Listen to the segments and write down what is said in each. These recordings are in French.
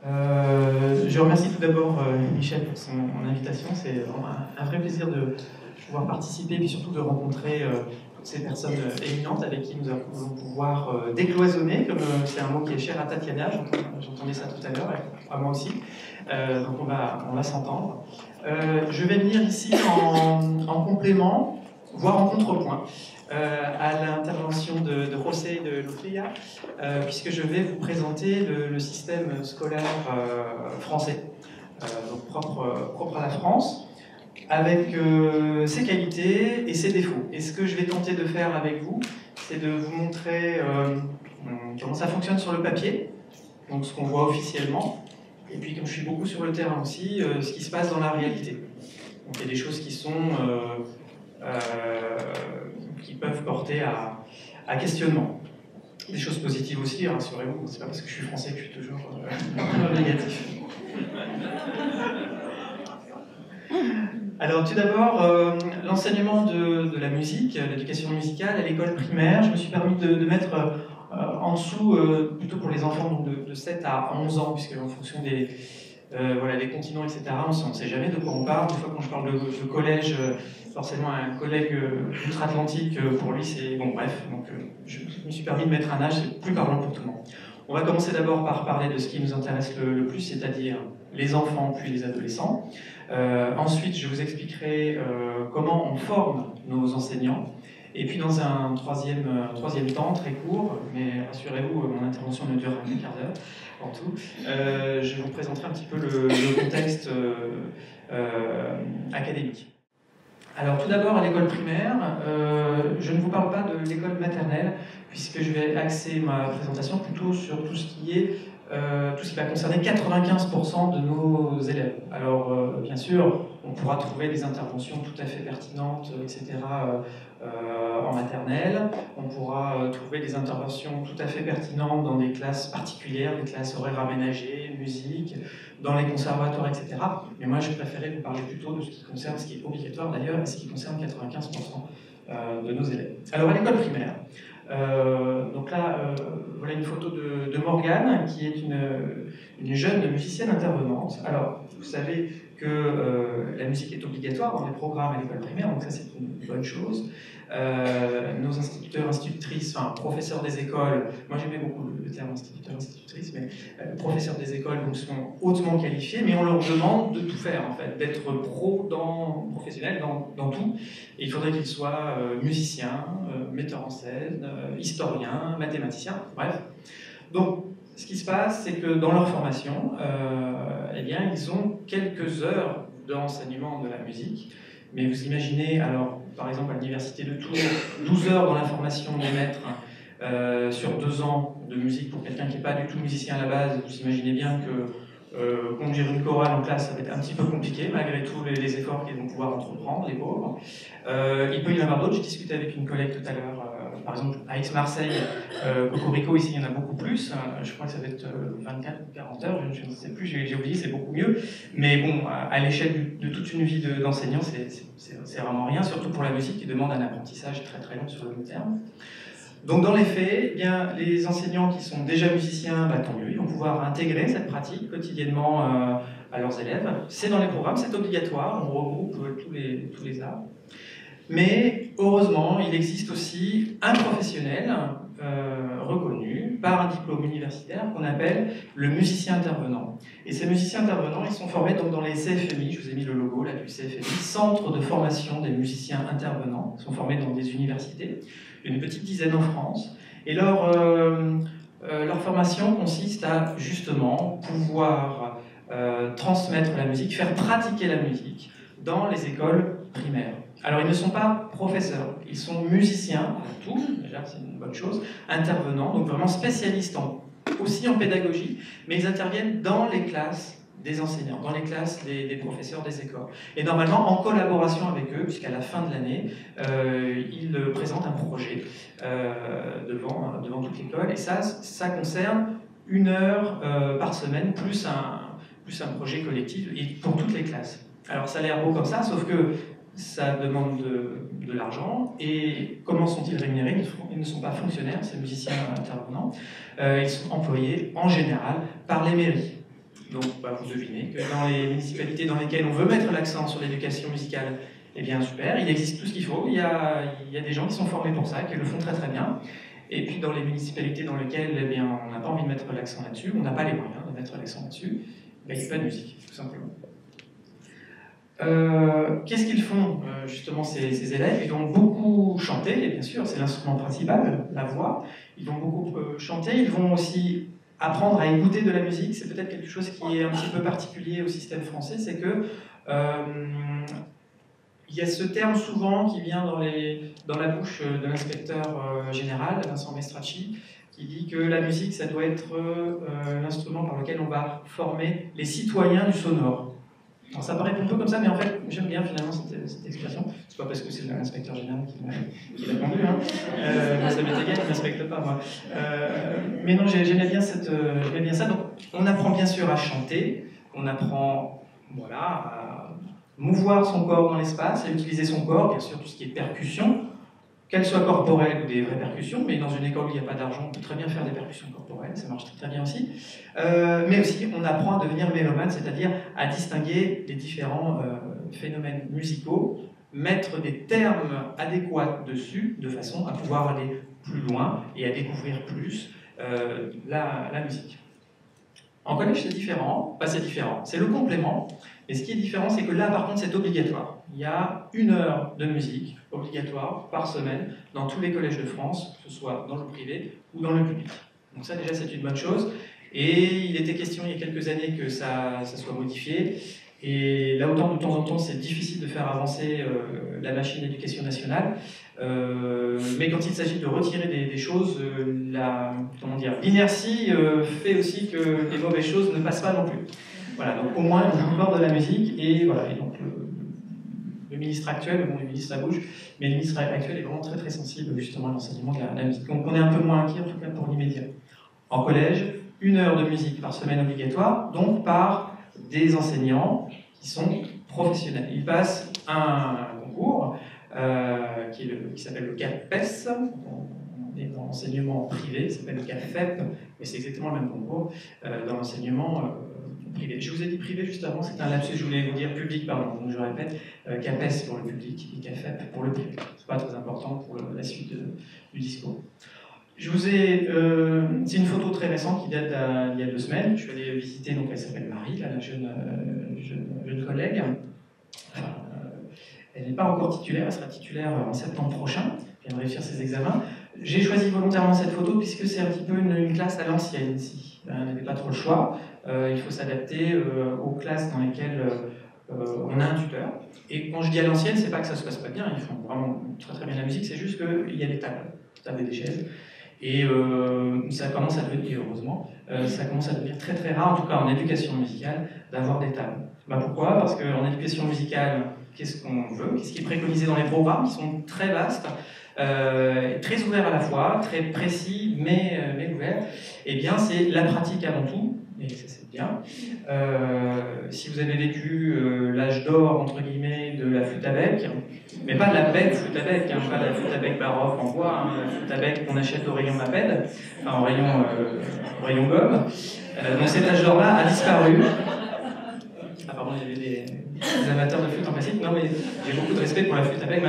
Je remercie tout d'abord Michel pour son invitation. C'est un vrai plaisir de pouvoir participer et puis surtout de rencontrer toutes ces personnes éminentes avec qui nous allons pouvoir décloisonner, comme c'est un mot qui est cher à Tatiana, j'entendais ça tout à l'heure, à moi aussi. Donc on va s'entendre. Je vais venir ici en complément, voire en contrepoint, à l'intervention de José de Lucía, puisque je vais vous présenter le système scolaire français, donc propre à la France, avec ses qualités et ses défauts. Et ce que je vais tenter de faire avec vous, c'est de vous montrer comment ça fonctionne sur le papier, donc ce qu'on voit officiellement, et puis comme je suis beaucoup sur le terrain aussi, ce qui se passe dans la réalité. Donc il y a des choses qui sont qui peuvent porter à questionnement. Des choses positives aussi, rassurez-vous, c'est pas parce que je suis français que je suis toujours négatif. Alors tout d'abord, l'enseignement de la musique, l'éducation musicale à l'école primaire, je me suis permis de mettre en dessous, plutôt pour les enfants donc de 7 à 11 ans, puisque en fonction des continents, etc., on ne sait jamais de quoi on parle. Des fois, quand je parle de collège, forcément, un collègue outre-Atlantique, pour lui, c'est... Bon, bref, donc je me suis permis de mettre un âge, c'est plus parlant pour tout le monde. On va commencer d'abord par parler de ce qui nous intéresse le plus, c'est-à-dire les enfants puis les adolescents. Ensuite, je vous expliquerai comment on forme nos enseignants. Et puis dans un troisième temps, très court, mais rassurez-vous, mon intervention ne durera qu'un quart d'heure en tout, je vous présenterai un petit peu le contexte académique. Alors tout d'abord, à l'école primaire, je ne vous parle pas de l'école maternelle, puisque je vais axer ma présentation plutôt sur tout ce qui va concerner 95% de nos élèves. Alors, bien sûr, on pourra trouver des interventions tout à fait pertinentes, etc., en maternelle. On pourra trouver des interventions tout à fait pertinentes dans des classes particulières, des classes horaires aménagées, musique, dans les conservatoires, etc. Mais moi, je préférais vous parler plutôt de ce qui concerne, ce qui est obligatoire d'ailleurs, et ce qui concerne 95% de nos élèves. Alors, à l'école primaire, donc là, voilà une photo de Morgane, qui est une jeune musicienne intervenante. Alors, vous savez que la musique est obligatoire dans les programmes à l'école primaire, donc ça c'est une bonne chose. Nos instituteurs, institutrices, enfin professeurs des écoles, moi j'aimais beaucoup le terme instituteur, institutrice, mais professeurs des écoles donc, sont hautement qualifiés, mais on leur demande de tout faire en fait, d'être professionnel dans tout. Et il faudrait qu'ils soient musiciens, metteurs en scène, historiens, mathématiciens, bref. Donc, ce qui se passe, c'est que dans leur formation, eh bien, ils ont quelques heures d'enseignement de la musique. Mais vous imaginez, alors, par exemple, à l'université de Tours, 12 heures dans la formation des maîtres sur 2 ans de musique pour quelqu'un qui n'est pas du tout musicien à la base. Vous imaginez bien que conduire une chorale en classe, ça va être un petit peu compliqué, malgré tous les efforts qu'ils vont pouvoir entreprendre, les pauvres. Il peut y en avoir d'autres. J'ai discuté avec une collègue tout à l'heure, par exemple, à Aix-Marseille, Cocorico, ici, il y en a beaucoup plus. Je crois que ça va être 24 ou 40 heures, je ne sais plus, j'ai oublié, c'est beaucoup mieux. Mais bon, à l'échelle de toute une vie d'enseignant, c'est vraiment rien, surtout pour la musique qui demande un apprentissage très très long sur le long terme. Donc dans les faits, eh bien, les enseignants qui sont déjà musiciens, tant mieux, ils vont pouvoir intégrer cette pratique quotidiennement à leurs élèves. C'est dans les programmes, c'est obligatoire, on regroupe tous les arts. Mais heureusement, il existe aussi un professionnel reconnu par un diplôme universitaire qu'on appelle le musicien intervenant. Et ces musiciens intervenants, ils sont formés donc dans les CFMI, je vous ai mis le logo là du CFMI, Centre de formation des musiciens intervenants. Ils sont formés dans des universités, une petite dizaine en France. Et leur formation consiste à justement pouvoir transmettre la musique, faire pratiquer la musique dans les écoles primaires. Alors, ils ne sont pas professeurs, ils sont musiciens, tout, déjà c'est une bonne chose, intervenants, donc vraiment spécialistes aussi en pédagogie, mais ils interviennent dans les classes des enseignants, dans les classes des professeurs des écoles. Et normalement, en collaboration avec eux, puisqu'à la fin de l'année, ils présentent un projet devant toute l'école, et ça concerne 1 heure par semaine, plus un projet collectif, et pour toutes les classes. Alors, ça a l'air beau comme ça, sauf que ça demande de l'argent. Et comment sont-ils rémunérés? Ils ne sont pas fonctionnaires, ces musiciens intervenants. Ils sont employés en général par les mairies. Donc vous devinez que dans les municipalités dans lesquelles on veut mettre l'accent sur l'éducation musicale, eh bien super, il existe tout ce qu'il faut, il y a des gens qui sont formés pour ça, qui le font très très bien. Et puis dans les municipalités dans lesquelles eh bien, on n'a pas envie de mettre l'accent là-dessus, on n'a pas les moyens de mettre l'accent là-dessus, il n'y a pas de musique, tout simplement. Qu'est-ce qu'ils font justement ces élèves? Ils vont beaucoup chanter, et bien sûr c'est l'instrument principal, la voix. Ils vont beaucoup chanter, ils vont aussi apprendre à écouter de la musique. C'est peut-être quelque chose qui est un petit peu particulier au système français, c'est que il y a ce terme souvent qui vient dans la bouche de l'inspecteur général, Vincent Mestracci, qui dit que la musique, ça doit être l'instrument par lequel on va former les citoyens du sonore. Alors ça paraît un peu comme ça, mais en fait, j'aime bien finalement cette expression. C'est pas parce que c'est l'inspecteur général qui l'a pondu, hein. Ça m'est égal, il ne m'inspecte pas, moi. Mais non, j'aimais bien ça. Donc, on apprend bien sûr à chanter, on apprend voilà, à mouvoir son corps dans l'espace, à utiliser son corps, bien sûr, tout ce qui est percussion, qu'elles soient corporelles ou des vraies percussions, mais dans une école où il n'y a pas d'argent, on peut très bien faire des percussions corporelles, ça marche très, très bien aussi. Mais aussi, on apprend à devenir mélomane, c'est-à-dire à distinguer les différents phénomènes musicaux, mettre des termes adéquats dessus, de façon à pouvoir aller plus loin et à découvrir plus la musique. En collège, c'est différent, c'est le complément, et ce qui est différent, c'est que là, par contre, c'est obligatoire. Il y a 1 heure de musique obligatoire par semaine dans tous les collèges de France, que ce soit dans le privé ou dans le public. Donc ça, déjà, c'est une bonne chose. Et il était question, il y a quelques années, que ça soit modifié. Et là, autant de temps en temps, c'est difficile de faire avancer la machine d'éducation nationale. Mais quand il s'agit de retirer des choses, l'inertie fait aussi que les mauvaises choses ne passent pas non plus. Voilà, donc au moins on joue encore de la musique, et voilà, et donc le ministre actuel, bon, le ministre à bouge, mais le ministre actuel est vraiment très très sensible justement à l'enseignement de la musique. Donc on est un peu moins inquiet en tout cas pour l'immédiat. En collège, 1 heure de musique par semaine obligatoire, donc par des enseignants qui sont professionnels. Ils passent un concours qui s'appelle le CAPES. On est dans l'enseignement privé, ça s'appelle le CAFEP, mais c'est exactement le même concours dans l'enseignement privé. Je vous ai dit privé juste avant, c'est un lapsus, je voulais vous dire public, pardon, donc je répète, CAPES pour le public et CAFEP pour le privé. C'est pas très important pour la suite du discours. Je vous ai, c'est une photo très récente qui date d'il y a 2 semaines. Je suis allé visiter, donc elle s'appelle Marie, la jeune collègue. Elle n'est pas encore titulaire, elle sera titulaire en septembre prochain. Elle vient de réussir ses examens. J'ai choisi volontairement cette photo puisque c'est un petit peu une classe à l'ancienne ici. On n'avait pas trop le choix. Il faut s'adapter aux classes dans lesquelles on a un tuteur. Et quand je dis à l'ancienne, c'est pas que ça se passe pas bien, ils font vraiment très très bien la musique, c'est juste qu'il y a des tables et des chaises. Et ça commence à devenir, heureusement, ça commence à devenir très très rare, en tout cas en éducation musicale, d'avoir des tables. Pourquoi? Parce qu'en éducation musicale, qu'est-ce qu'on veut? Qu'est-ce qui est préconisé dans les programmes, qui sont très vastes, très ouverts à la fois, très précis, mais ouverts? Eh bien, c'est la pratique avant tout, et ça c'est bien. Si vous avez vécu l'âge d'or, entre guillemets, de la flûte à bec, mais pas de la belle flûte à bec, pas de la flûte à bec baroque en bois, la flûte à bec qu'on achète au rayon Maped, enfin au rayon gomme. Donc cet âge d'or-là a disparu. Ah pardon, il y avait des amateurs de flûte en classique. Non mais j'ai beaucoup de respect pour la flûte à bec.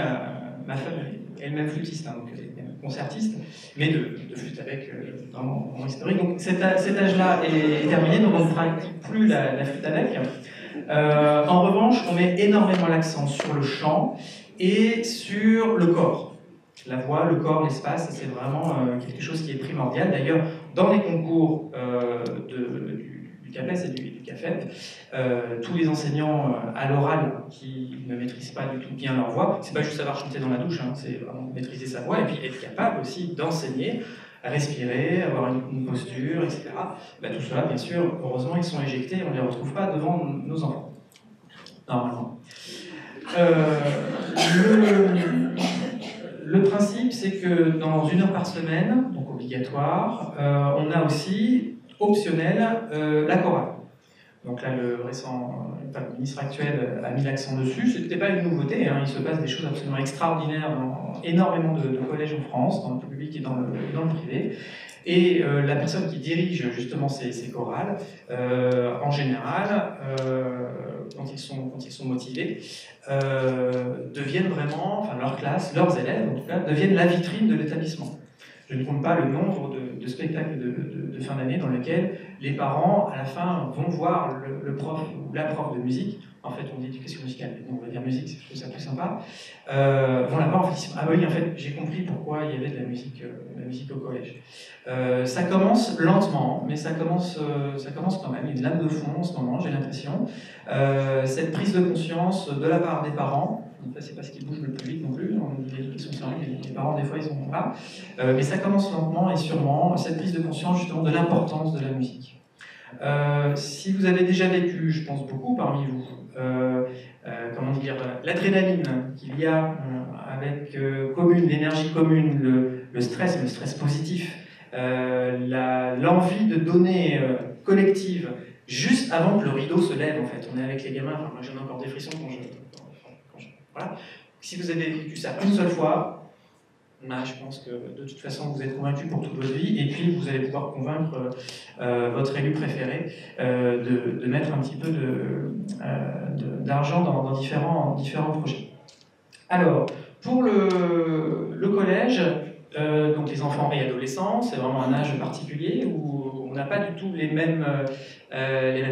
Ma femme est elle-même flûtiste, donc elle est concertiste, mais de flûte à bec vraiment historique. Donc cet âge-là est terminé, donc on ne pratique plus la flûte à bec. En revanche, on met énormément l'accent sur le chant et sur le corps. La voix, le corps, l'espace, c'est vraiment quelque chose qui est primordial. D'ailleurs, dans les concours du CAPES et du CAFEP, tous les enseignants à l'oral qui ne maîtrisent pas du tout bien leur voix, c'est pas juste savoir chanter dans la douche, hein, c'est vraiment maîtriser sa voix et puis être capable aussi d'enseigner, à respirer, avoir une posture, etc. Tout cela, bien sûr, heureusement, ils sont éjectés, on ne les retrouve pas devant nos enfants, normalement. Le principe, c'est que dans 1 heure par semaine, donc obligatoire, on a aussi, optionnel, la chorale. Donc là, le ministre actuel a mis l'accent dessus. Ce n'était pas une nouveauté, hein. Il se passe des choses absolument extraordinaires dans énormément de collèges en France, dans le public et dans le privé. Et la personne qui dirige justement ces chorales, en général, quand ils sont motivés, deviennent vraiment, enfin leur classe, leurs élèves en tout cas, deviennent la vitrine de l'établissement. Je ne compte pas le nombre de spectacles de fin d'année dans lesquels les parents, à la fin, vont voir le prof ou la prof de musique. En fait, on dit éducation musicale, mais on va dire musique, je trouve ça plus sympa. Vont la voir, en fait, ah oui, en fait, j'ai compris pourquoi il y avait de la musique au collège. Ça commence lentement, mais ça commence quand même. Il y a une lame de fond en ce moment, j'ai l'impression. Cette prise de conscience de la part des parents. En fait, c'est pas ce qui bouge le plus vite non plus. On dit les sont sérieux, les parents, des fois, ils sont là. Mais ça commence lentement et sûrement, cette prise de conscience justement de l'importance de la musique. Si vous avez déjà vécu, je pense beaucoup parmi vous, comment dire, l'adrénaline qu'il y a avec commune, l'énergie commune, le stress positif, l'envie de donner collective juste avant que le rideau se lève en fait. On est avec les gamins, enfin, moi j'en ai encore des frissons quand je voilà. Si vous avez vécu ça une seule fois, je pense que de toute façon vous êtes convaincu pour toute votre vie, et puis vous allez pouvoir convaincre votre élu préféré de mettre un petit peu d'argent dans différents projets. Alors, pour le collège, donc les enfants et adolescents, c'est vraiment un âge particulier où on n'a pas du tout les mêmes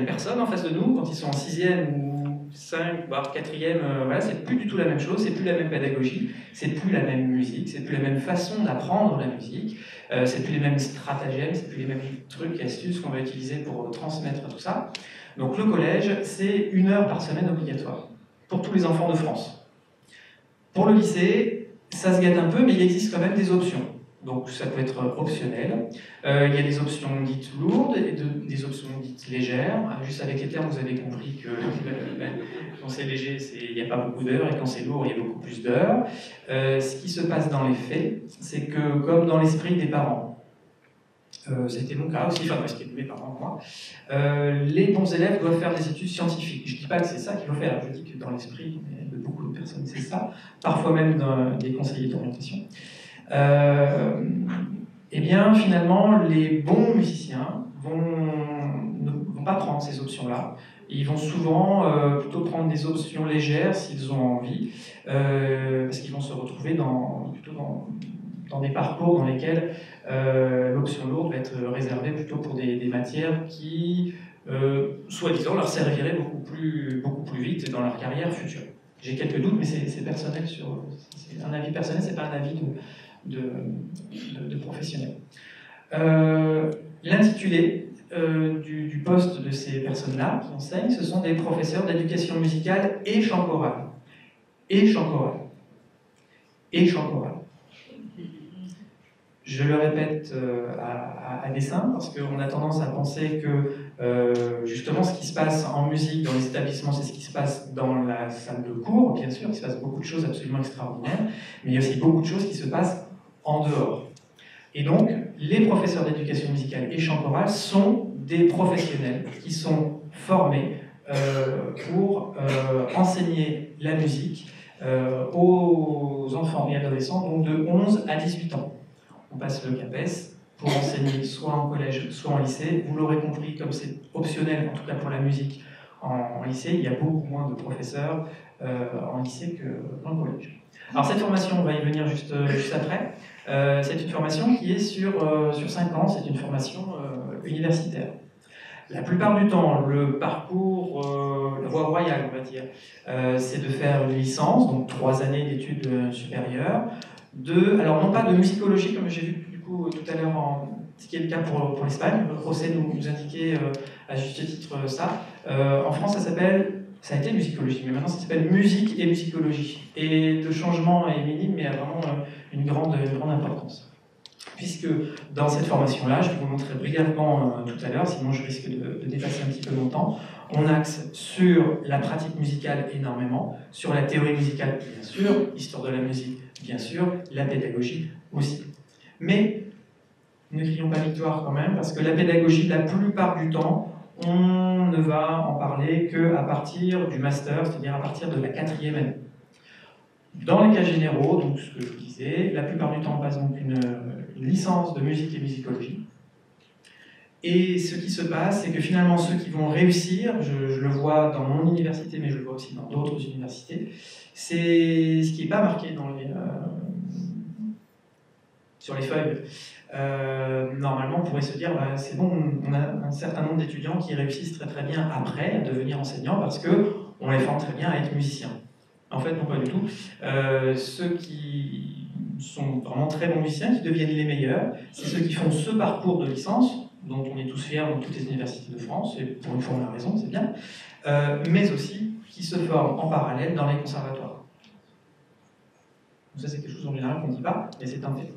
personnes en face de nous quand ils sont en 6e ou 5, voire 4e, voilà, c'est plus du tout la même chose, c'est plus la même pédagogie, c'est plus la même musique, c'est plus la même façon d'apprendre la musique, c'est plus les mêmes stratagèmes, c'est plus les mêmes trucs et astuces qu'on va utiliser pour transmettre tout ça. Donc le collège, c'est 1 heure par semaine obligatoire pour tous les enfants de France. Pour le lycée, ça se gâte un peu, mais il existe quand même des options. Donc ça peut être optionnel. Il y a des options dites lourdes et des options dites légères. Juste avec les termes, vous avez compris que quand c'est léger, il n'y a pas beaucoup d'heures, et quand c'est lourd, il y a beaucoup plus d'heures. Ce qui se passe dans les faits, c'est que comme dans l'esprit des parents, c'était mon cas aussi, enfin c'était mes parents, moi, les bons élèves doivent faire des études scientifiques. Je ne dis pas que c'est ça qu'il faut faire, je dis que dans l'esprit de beaucoup de personnes, c'est ça, parfois même des conseillers d'orientation. Eh bien, finalement, les bons musiciens ne vont pas prendre ces options-là. Ils vont souvent plutôt prendre des options légères s'ils ont envie, parce qu'ils vont se retrouver plutôt dans des parcours dans lesquels l'option lourde va être réservée plutôt pour des matières qui, soi-disant, leur serviraient beaucoup plus vite dans leur carrière future. J'ai quelques doutes, mais c'est personnel, c'est un avis personnel, c'est pas un avis de professionnel. L'intitulé du poste de ces personnes-là qui enseignent, ce sont des professeurs d'éducation musicale et chant choral. Et chant choral. Et chant choral. Je le répète à dessein, parce qu'on a tendance à penser que justement ce qui se passe en musique dans les établissements, c'est ce qui se passe dans la salle de cours, bien sûr, il se passe beaucoup de choses absolument extraordinaires, mais il y a aussi beaucoup de choses qui se passent en dehors. Et donc, les professeurs d'éducation musicale et chant choral sont des professionnels qui sont formés pour enseigner la musique aux enfants et adolescents, donc de 11 à 18 ans. On passe le CAPES pour enseigner soit en collège, soit en lycée. Vous l'aurez compris, comme c'est optionnel, en tout cas pour la musique, en lycée, il y a beaucoup moins de professeurs en lycée qu'en collège. Alors cette formation, on va y venir juste après. C'est une formation qui est sur 5 ans, c'est une formation universitaire. La plupart du temps, le parcours, la voie royale, on va dire, c'est de faire une licence, donc 3 années d'études supérieures, alors non pas de musicologie, comme j'ai vu du coup tout à l'heure, ce qui est le cas pour l'Espagne. José nous indiquait à juste titre ça. En France, ça a été musicologie, mais maintenant ça s'appelle musique et musicologie. Et le changement est minime, mais a vraiment une grande importance. Puisque dans cette formation-là, je vais vous montrer brièvement tout à l'heure, sinon je risque de dépasser un petit peu mon temps, on axe sur la pratique musicale énormément, sur la théorie musicale bien sûr, l'histoire de la musique bien sûr, la pédagogie aussi. Mais ne crions pas victoire quand même, parce que la pédagogie, la plupart du temps, on ne va en parler qu'à partir du master, c'est-à-dire à partir de la 4e année. Dans les cas généraux, donc ce que je vous disais, la plupart du temps on passe donc une licence de musique et musicologie. Et ce qui se passe, c'est que finalement ceux qui vont réussir, je le vois dans mon université, mais je le vois aussi dans d'autres universités, c'est ce qui n'est pas marqué dans sur les feuilles. Normalement, on pourrait se dire, bah, c'est bon, on a un certain nombre d'étudiants qui réussissent très très bien après à devenir enseignants parce qu'on les forme très bien à être musiciens. En fait, non, pas du tout. Ceux qui sont vraiment très bons musiciens, qui deviennent les meilleurs, c'est ceux qui font ce parcours de licence, dont on est tous fiers dans toutes les universités de France, et pour une fois on a raison, c'est bien, mais aussi qui se forment en parallèle dans les conservatoires. Donc ça, c'est quelque chose en général qu'on ne dit pas, mais c'est un fait.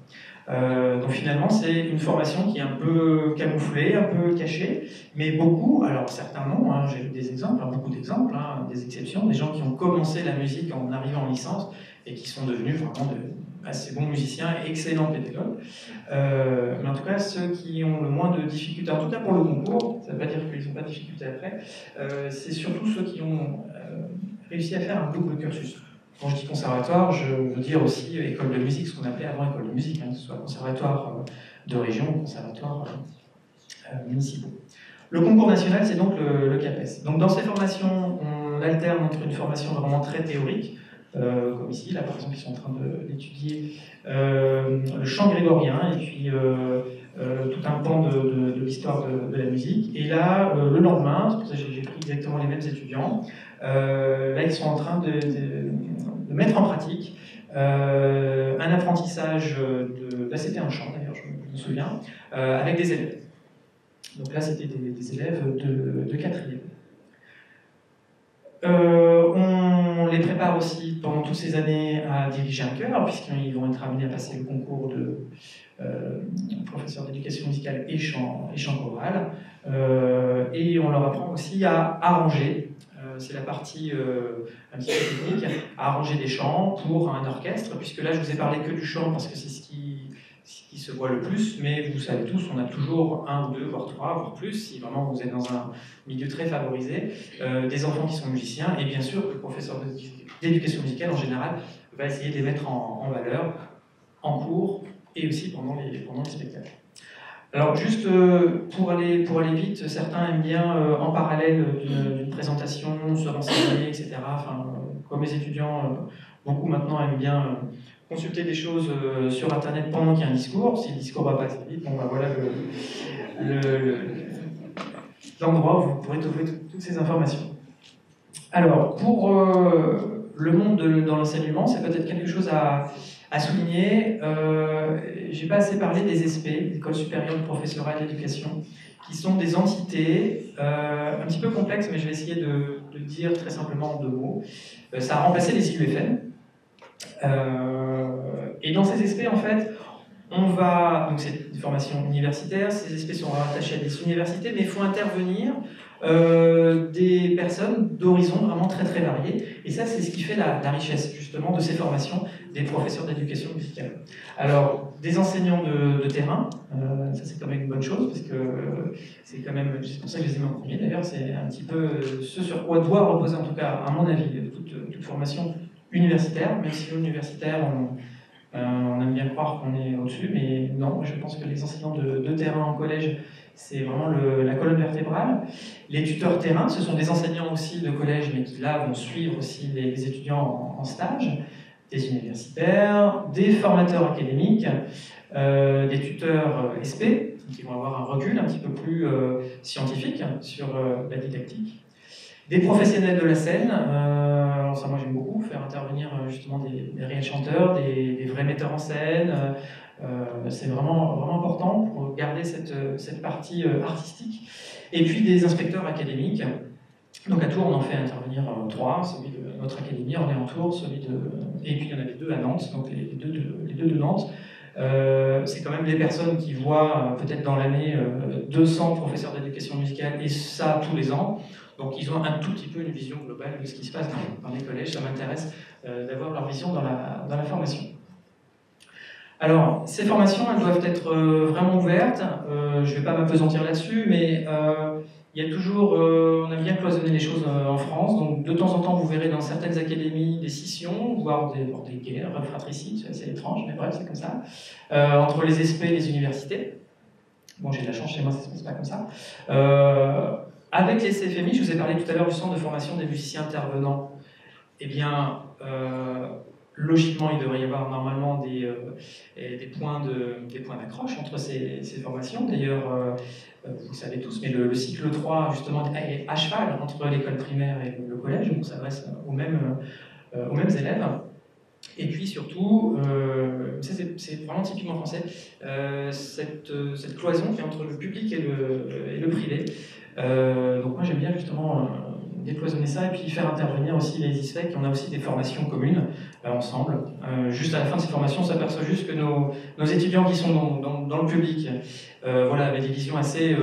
Donc finalement, c'est une formation qui est un peu camouflée, un peu cachée, mais beaucoup, alors certains non, hein, j'ai eu des exemples, hein, beaucoup d'exemples, hein, des exceptions, des gens qui ont commencé la musique en arrivant en licence et qui sont devenus vraiment de assez bons musiciens et excellents pédagogues. Mais en tout cas, ceux qui ont le moins de difficultés, en tout cas pour le concours, ça ne veut pas dire qu'ils n'ont pas de difficultés après, c'est surtout ceux qui ont réussi à faire un double cursus. Quand je dis conservatoire, je veux dire aussi école de musique, ce qu'on appelait avant école de musique, hein, que ce soit conservatoire de région ou conservatoire municipaux. Le concours national, c'est donc le CAPES. Donc dans ces formations, on alterne entre une formation vraiment très théorique, comme ici, là par exemple, ils sont en train d'étudier le chant grégorien et puis tout un pan de l'histoire de la musique. Et là, le lendemain, c'est pour ça que j'ai pris exactement les mêmes étudiants, là ils sont en train de mettre en pratique un apprentissage là c'était un chant d'ailleurs, je me souviens, avec des élèves. Donc là c'était des élèves de 4e. On les prépare aussi pendant toutes ces années à diriger un chœur, puisqu'ils vont être amenés à passer le concours de professeur d'éducation musicale et chant choral. Et on leur apprend aussi à arranger, c'est la partie un petit peu technique, à arranger des chants pour un orchestre, puisque là je vous ai parlé que du chant parce que c'est ce qui se voit le plus, mais vous savez tous, on a toujours un ou deux, voire trois, voire plus, si vraiment vous êtes dans un milieu très favorisé, des enfants qui sont musiciens, et bien sûr le professeur d'éducation musicale en général va essayer de les mettre en valeur en cours et aussi pendant les spectacles. Alors juste pour aller vite, certains aiment bien en parallèle d'une présentation se renseigner, etc. Enfin, comme les étudiants, beaucoup maintenant aiment bien consulter des choses sur Internet pendant qu'il y a un discours. Si le discours ne va pas assez vite, bon, bah, voilà l'endroit où vous pourrez trouver toutes ces informations. Alors, pour le monde dans l'enseignement, c'est peut-être quelque chose à souligner. J'ai pas assez parlé des ESP, l'École supérieure de professorat et d'éducation, qui sont des entités un petit peu complexes, mais je vais essayer de le dire très simplement en 2 mots. Ça a remplacé les IUFM. Et dans ces ESP, en fait, donc c'est une formation universitaire, ces ESP sont rattachés à des universités, mais il faut intervenir des personnes d'horizons vraiment très très variés. Et ça, c'est ce qui fait la richesse justement de ces formations des professeurs d'éducation musicale. Alors, des enseignants de terrain, ça c'est quand même une bonne chose, parce que c'est quand même, c'est pour ça que je les ai mis en premier d'ailleurs, c'est un petit peu ce sur quoi doit reposer en tout cas, à mon avis, toute formation universitaire, même si l'universitaire, on aime bien croire qu'on est au-dessus, mais non, je pense que les enseignants de terrain en collège, c'est vraiment la colonne vertébrale. Les tuteurs terrain, ce sont des enseignants aussi de collège, mais qui là vont suivre aussi les étudiants en stage, des universitaires, des formateurs académiques, des tuteurs SP, qui vont avoir un recul un petit peu plus scientifique sur la didactique. Des professionnels de la scène, alors ça moi j'aime beaucoup, faire intervenir justement des réels chanteurs, des vrais metteurs en scène, c'est vraiment, vraiment important pour garder cette partie artistique. Et puis des inspecteurs académiques, donc à Tours on en fait intervenir 3, celui de notre académie, Orléans-Tours, et puis il y en avait 2 à Nantes, donc les deux de Nantes. C'est quand même des personnes qui voient peut-être dans l'année 200 professeurs d'éducation musicale, et ça tous les ans. Donc ils ont un tout petit peu une vision globale de ce qui se passe dans les collèges. Ça m'intéresse d'avoir leur vision dans la formation. Alors, ces formations, elles doivent être vraiment ouvertes. Je ne vais pas m'appesantir là-dessus, mais Il y a toujours, on a bien cloisonné les choses en France, donc de temps en temps vous verrez dans certaines académies des scissions, voire des guerres fratricides, c'est assez étrange, mais bref, c'est comme ça, entre les SP et les universités. Bon, j'ai de la chance chez moi, ça se passe pas comme ça. Avec les CFMI, je vous ai parlé tout à l'heure du centre de formation des musiciens intervenants. Eh bien, logiquement, il devrait y avoir normalement des points d'accroche entre ces formations. D'ailleurs, vous le savez tous, mais le cycle 3, justement, est à cheval entre l'école primaire et le collège, donc ça s'adresse aux mêmes élèves. Et puis surtout, ça c'est vraiment typiquement français, cette cloison qui est entre le public et le privé. Donc moi j'aime bien justement décloisonner ça et puis faire intervenir aussi les ISFEC. On a aussi des formations communes ensemble. Juste à la fin de ces formations, on s'aperçoit juste que nos étudiants qui sont dans le public voilà, avaient des visions assez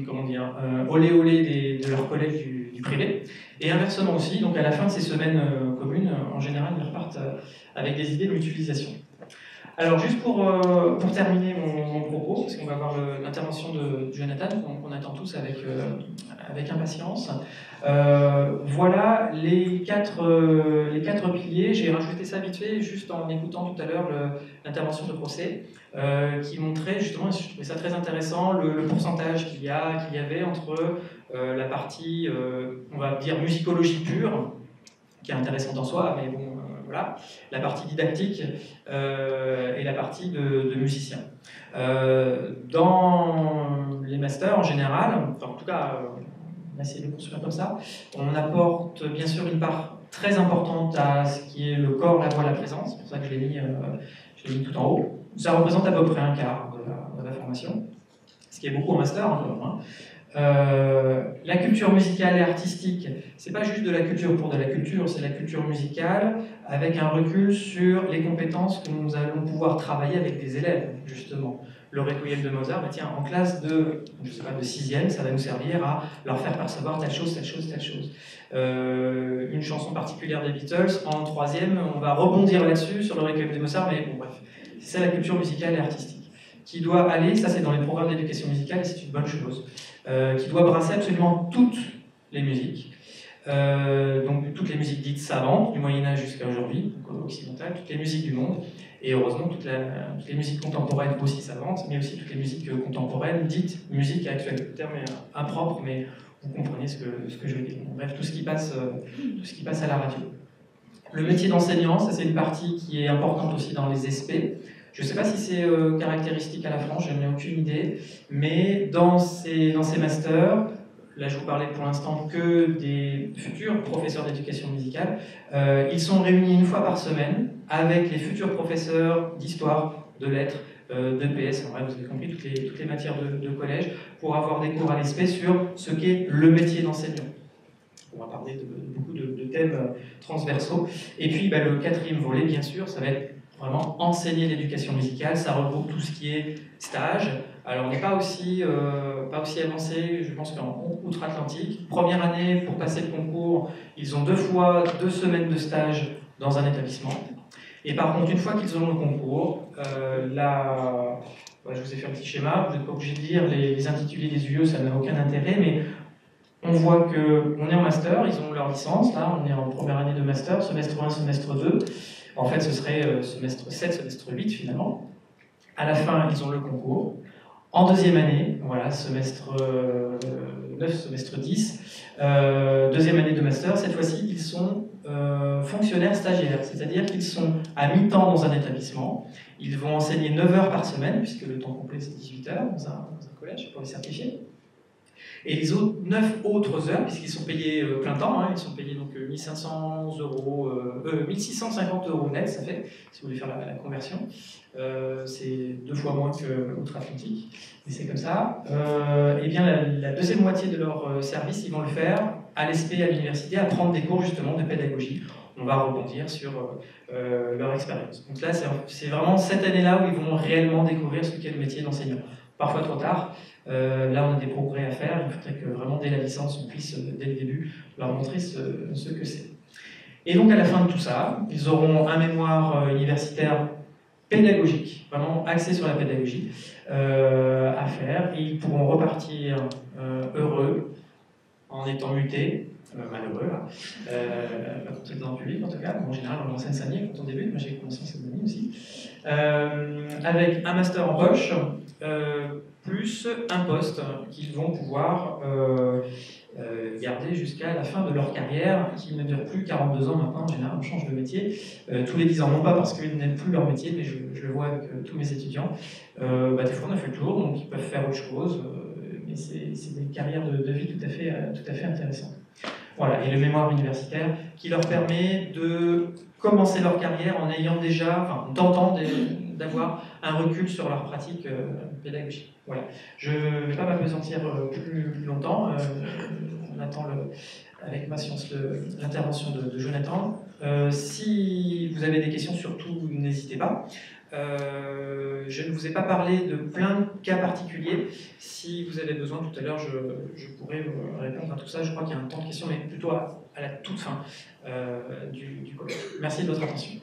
comment dire, olé olé de leurs collègues du privé. Et inversement aussi, donc à la fin de ces semaines communes, en général, ils repartent avec des idées de l'utilisation. Alors juste pour terminer mon propos, parce qu'on va voir l'intervention de Jonathan, qu'on attend tous avec impatience. Voilà les quatre piliers. J'ai rajouté ça vite fait, juste en écoutant tout à l'heure l'intervention de Procès, qui montrait justement, je trouvais ça très intéressant, le pourcentage qu'il y avait entre la partie, on va dire, musicologie pure, qui est intéressante en soi, mais bon, voilà, la partie didactique et la partie de musicien. Dans les masters en général, enfin, en tout cas, on va essayer de construire comme ça, on apporte bien sûr une part très importante à ce qui est le corps, la voix, la présence, c'est pour ça que je l'ai mis tout en haut. Ça représente à peu près un quart de la formation, ce qui est beaucoup en master encore. Hein. La culture musicale et artistique, c'est pas juste de la culture pour de la culture, c'est la culture musicale avec un recul sur les compétences que nous allons pouvoir travailler avec des élèves, justement. Le Requiem de Mozart, bah tiens, en classe de 6e, ça va nous servir à leur faire percevoir telle chose, telle chose, telle chose. Une chanson particulière des Beatles, en 3e, on va rebondir là-dessus, sur le Requiem de Mozart, mais bon, bref, c'est la culture musicale et artistique. Qui doit aller, ça c'est dans les programmes d'éducation musicale, et c'est une bonne chose, qui doit brasser absolument toutes les musiques, donc toutes les musiques dites savantes, du Moyen-Âge jusqu'à aujourd'hui, donc occidentales, toutes les musiques du monde, et heureusement toutes les musiques contemporaines aussi savantes, mais aussi toutes les musiques contemporaines dites musique actuelle. Le terme est impropre, mais vous comprenez ce que je veux dire. Bref, tout ce qui passe à la radio. Le métier d'enseignant, ça c'est une partie qui est importante aussi dans les SP. Je ne sais pas si c'est caractéristique à la France, je n'ai aucune idée, mais dans ces masters, là je vous parlais pour l'instant que des futurs professeurs d'éducation musicale, ils sont réunis une fois par semaine avec les futurs professeurs d'histoire, de lettres, de PS, en vrai, vous avez compris, toutes les matières de collège, pour avoir des cours à l'ESP sur ce qu'est le métier d'enseignant. On va parler de beaucoup de thèmes transversaux. Et puis le quatrième volet, bien sûr, ça va être vraiment enseigner l'éducation musicale, ça regroupe tout ce qui est stage. Alors on n'est pas aussi avancé, je pense qu'en outre-Atlantique. Première année, pour passer le concours, ils ont 2 fois 2 semaines de stage dans un établissement. Et par contre, une fois qu'ils ont le concours, je vous ai fait un petit schéma, vous n'êtes pas obligé de lire les intitulés des UE, ça n'a aucun intérêt, mais on voit qu'on est en master, ils ont leur licence, là on est en première année de master, semestre 1, semestre 2. En fait, ce serait semestre 7, semestre 8 finalement. À la fin, ils ont le concours. En deuxième année, voilà, semestre 9, semestre 10, deuxième année de master, cette fois-ci, ils sont fonctionnaires stagiaires, c'est-à-dire qu'ils sont à mi-temps dans un établissement. Ils vont enseigner 9 heures par semaine, puisque le temps complet c'est 18 heures dans un collège pour les certifier. Et les autres 9 autres heures, puisqu'ils sont payés plein temps, hein, ils sont payés donc 1550 € net, ça fait, si vous voulez faire la conversion. C'est 2 fois moins qu'outre-Atlantique, mais c'est comme ça. Et bien la deuxième moitié de leur service, ils vont le faire à l'ESP, à l'université, à prendre des cours justement de pédagogie. On va rebondir sur leur expérience. Donc là, c'est vraiment cette année-là où ils vont réellement découvrir ce qu'est le métier d'enseignant. Parfois trop tard. Là, on a des progrès à faire. Il faudrait que vraiment, dès la licence, on puisse, dès le début, leur montrer ce que c'est. Et donc, à la fin de tout ça, ils auront un mémoire universitaire pédagogique, vraiment axé sur la pédagogie à faire, et ils pourront repartir heureux en étant mutés, malheureux, là, quand on est dans le public en tout cas, en général en Seine-Saint-Denis quand on débute, moi j'ai commencé en Seine-Saint-Denis aussi, avec un master en poche, plus un poste qu'ils vont pouvoir garder jusqu'à la fin de leur carrière, qui ne dure plus 42 ans maintenant, en général on change de métier, tous les 10 ans, non pas parce qu'ils n'aiment plus leur métier, mais je le vois avec tous mes étudiants, des fois on a fait le tour, donc ils peuvent faire autre chose, mais c'est des carrières de vie tout à fait intéressantes. Voilà, et le mémoire universitaire qui leur permet de commencer leur carrière en ayant déjà, enfin, tentant d'avoir un recul sur leur pratique pédagogique. Voilà. Je ne vais pas m'appesantir plus longtemps. On attend avec patience l'intervention de Jonathan. Si vous avez des questions, surtout n'hésitez pas. Je ne vous ai pas parlé de plein de cas particuliers. Si vous avez besoin, tout à l'heure, je pourrais répondre à tout ça. Je crois qu'il y a un temps de questions, mais plutôt à la toute fin du colloque. Merci de votre attention.